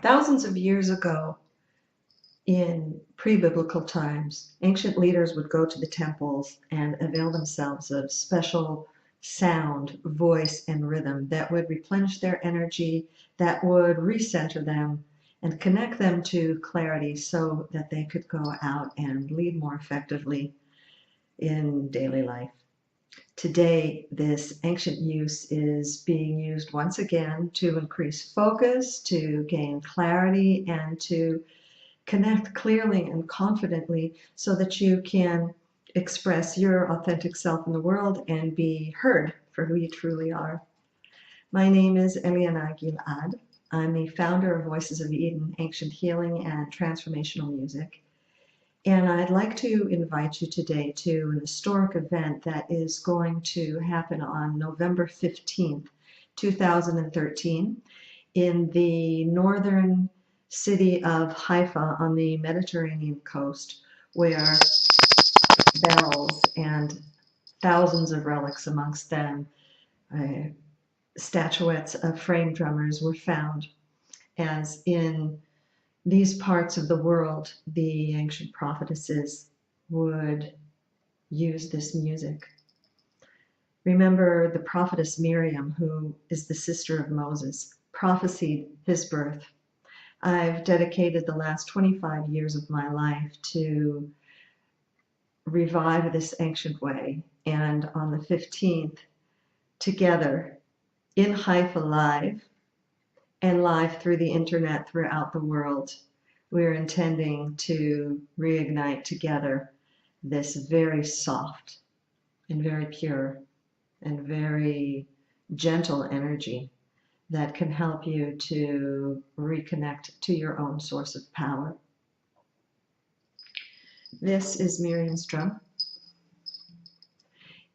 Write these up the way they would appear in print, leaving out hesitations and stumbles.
Thousands of years ago, in pre-biblical times, ancient leaders would go to the temples and avail themselves of special sound, voice, and rhythm that would replenish their energy, that would recenter them and connect them to clarity so that they could go out and lead more effectively in daily life. Today, this ancient use is being used once again to increase focus, to gain clarity, and to connect clearly and confidently so that you can express your authentic self in the world and be heard for who you truly are. My name is Eliana Gilad. I'm the founder of Voices of Eden, Ancient Healing and Transformational Music. And I'd like to invite you today to an historic event that is going to happen on November 15th, 2013, in the northern city of Haifa on the Mediterranean coast, where bells and thousands of relics, amongst them statuettes of frame drummers, were found, as in these parts of the world, the ancient prophetesses would use this music. Remember the prophetess Miriam, who is the sister of Moses, prophesied his birth. I've dedicated the last 25 years of my life to revive this ancient way. And on the 15th, together in Haifa live, and live through the internet throughout the world, we're intending to reignite together this very soft and very pure and very gentle energy that can help you to reconnect to your own source of power. This is Miriam's drum,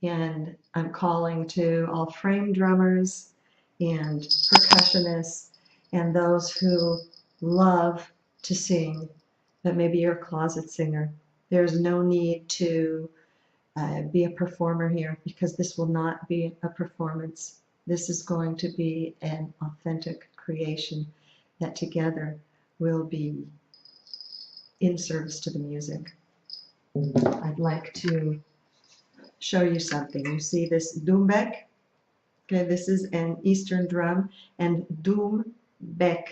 and I'm calling to all frame drummers and percussionists and those who love to sing, but maybe you're a closet singer. There's no need to be a performer here, because this will not be a performance. This is going to be an authentic creation that together will be in service to the music. I'd like to show you something. You see this doumbek? Okay, this is an Eastern drum, and doumbek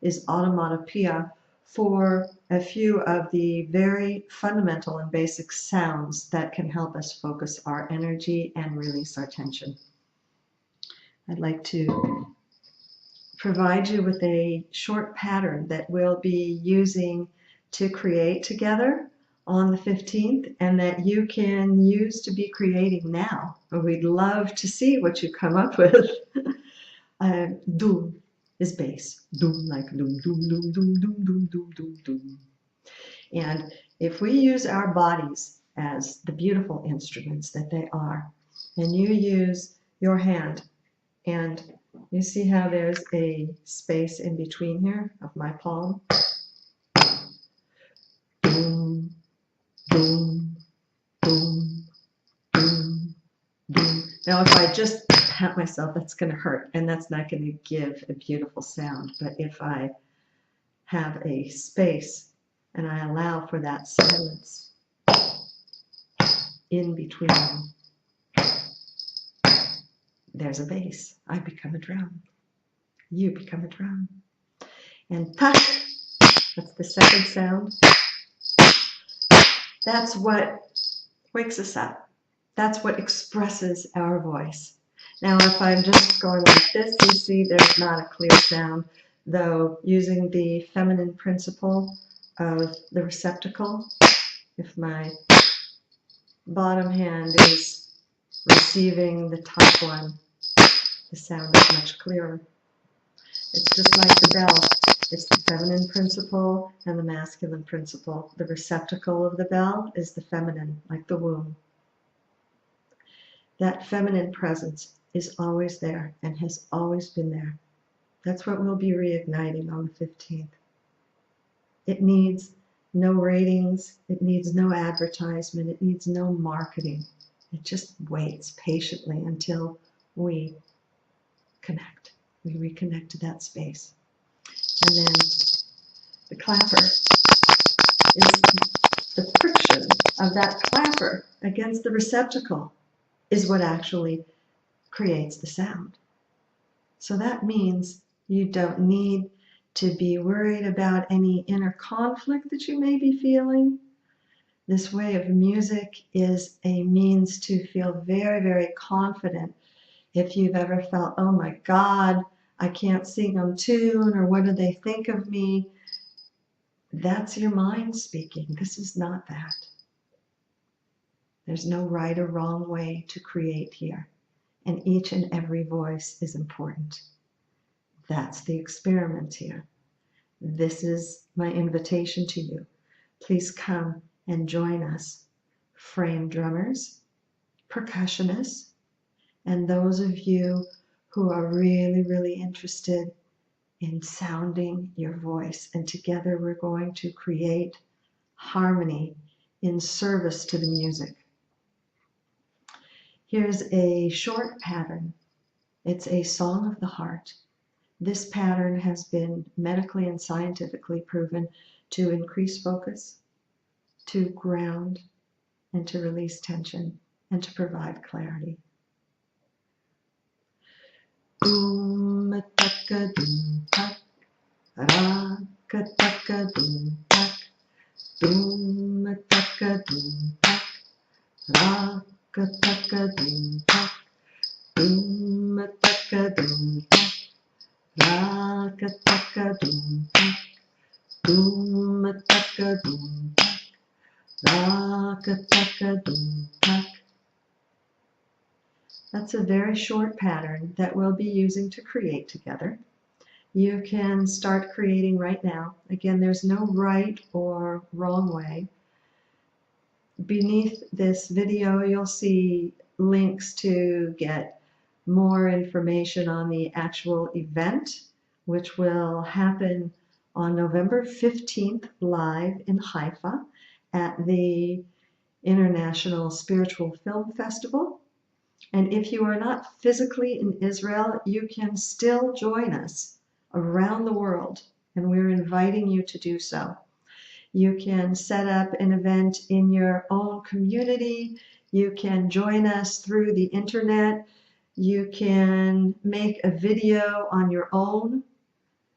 is automatopoeia for a few of the very fundamental and basic sounds that can help us focus our energy and release our tension. I'd like to provide you with a short pattern that we'll be using to create together on the 15th, and that you can use to be creating now. We'd love to see what you come up with. Doom is bass. Doom, like doom, doom, doom, doom, doom, doom, doom, doom, doom. And if we use our bodies as the beautiful instruments that they are, and you use your hand, and you see how there's a space in between here of my palm? Doom, doom, doom, doom, doom. Now, if I just pat myself, that's going to hurt, and that's not going to give a beautiful sound. But if I have a space and I allow for that silence in between them, there's a bass. I become a drum. You become a drum. And tak, that's the second sound. That's what wakes us up. That's what expresses our voice. Now, if I'm just going like this, you see there's not a clear sound, though using the feminine principle of the receptacle, if my bottom hand is receiving the top one, the sound is much clearer. It's just like the bell. It's the feminine principle and the masculine principle. The receptacle of the bell is the feminine, like the womb. That feminine presence is always there and has always been there. That's what we'll be reigniting on the 15th. It needs no ratings. It needs no advertisement. It needs no marketing. It just waits patiently until we connect. We reconnect to that space. And then the clapper is the friction of that clapper against the receptacle is what actually creates the sound. So that means you don't need to be worried about any inner conflict that you may be feeling. This way of music is a means to feel very, very confident. If you've ever felt, oh my God, I can't sing on tune, or what do they think of me? That's your mind speaking. This is not that. There's no right or wrong way to create here, and each and every voice is important. That's the experiment here. This is my invitation to you. Please come and join us, frame drummers, percussionists, and those of you who are really, really interested in sounding your voice. And together we're going to create harmony in service to the music. Here's a short pattern. It's a song of the heart. This pattern has been medically and scientifically proven to increase focus, to ground, and to release tension, and to provide clarity. Boom, taka, boom, tak, ra, ka, taka, boom, tak, boom, taka, boom, tak, ra, ka, taka, boom, tak, boom, taka, boom, tak, ra, ka, taka, boom, tak, boom, taka, boom, tak, ra, ka, taka, boom, tak. That's a very short pattern that we'll be using to create together. You can start creating right now. Again, there's no right or wrong way. Beneath this video, you'll see links to get more information on the actual event, which will happen on November 15th live in Haifa at the International Spiritual Film Festival. And if you are not physically in Israel, you can still join us around the world, and we're inviting you to do so. You can set up an event in your own community. You can join us through the internet. You can make a video on your own.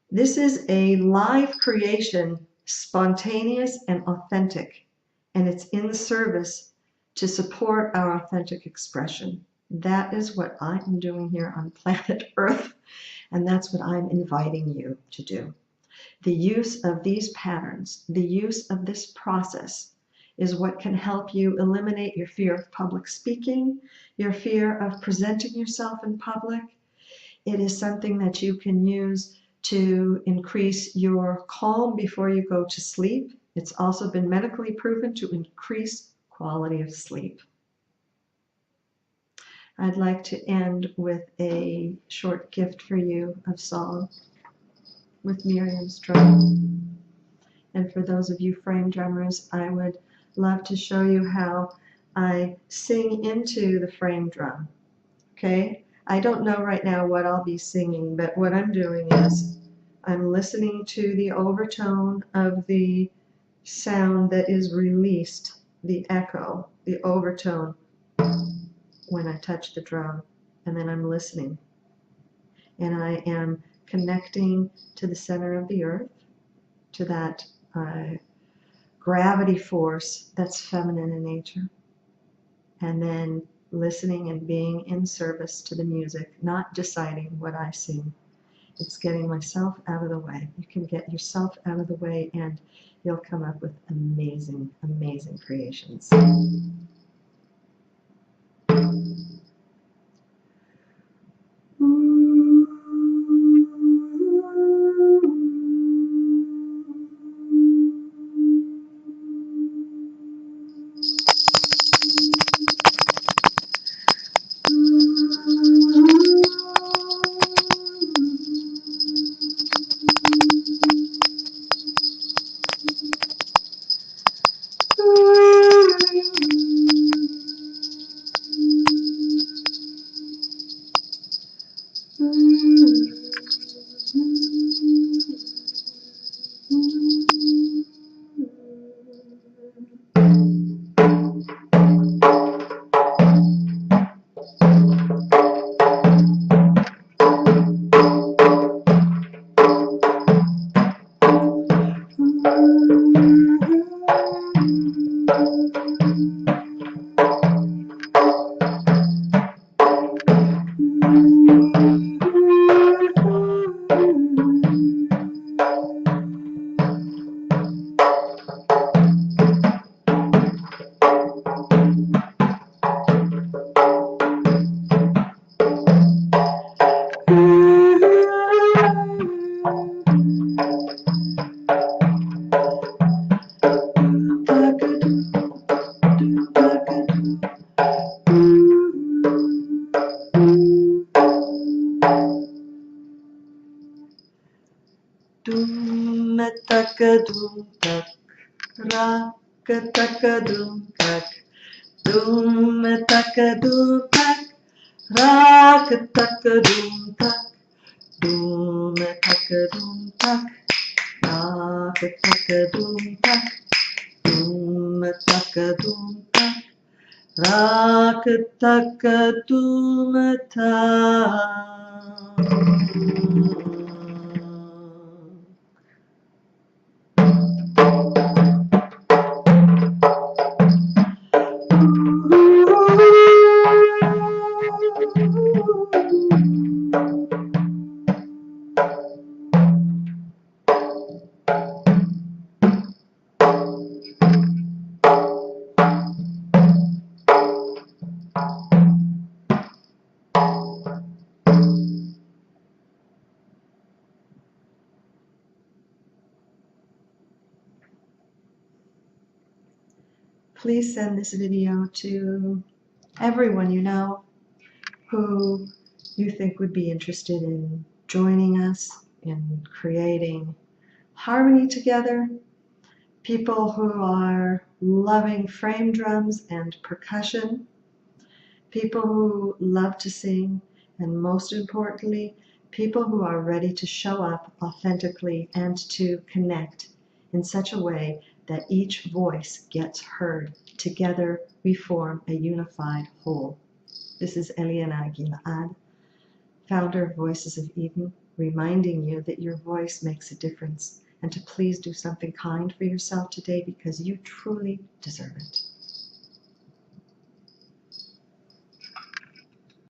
This is a live creation, spontaneous and authentic, and it's in service to support our authentic expression. That is what I'm doing here on planet Earth, and that's what I'm inviting you to do. The use of these patterns, the use of this process is what can help you eliminate your fear of public speaking, your fear of presenting yourself in public. It is something that you can use to increase your calm before you go to sleep. It's also been medically proven to increase quality of sleep. I'd like to end with a short gift for you of song with Miriam's drum. And for those of you frame drummers, I would love to show you how I sing into the frame drum. Okay? I don't know right now what I'll be singing, but what I'm doing is I'm listening to the overtone of the sound that is released, the echo, the overtone when I touch the drum, and then I'm listening. And I am connecting to the center of the earth, to that gravity force that's feminine in nature, and then listening and being in service to the music, not deciding what I sing. It's getting myself out of the way. You can get yourself out of the way and you'll come up with amazing, amazing creations. Dum takadum tak, rak takadum tak. Dum takadum tak, rak takadum tak. Dum takadum tak, rak takadum tak. Dum takadum tak, rak takadum tak. Please send this video to everyone you know who you think would be interested in joining us in creating harmony together. People who are loving frame drums and percussion. People who love to sing, and most importantly, people who are ready to show up authentically and to connect in such a way that each voice gets heard. Together we form a unified whole. This is Eliana Gilad, founder of Voices of Eden, reminding you that your voice makes a difference and to please do something kind for yourself today because you truly deserve it.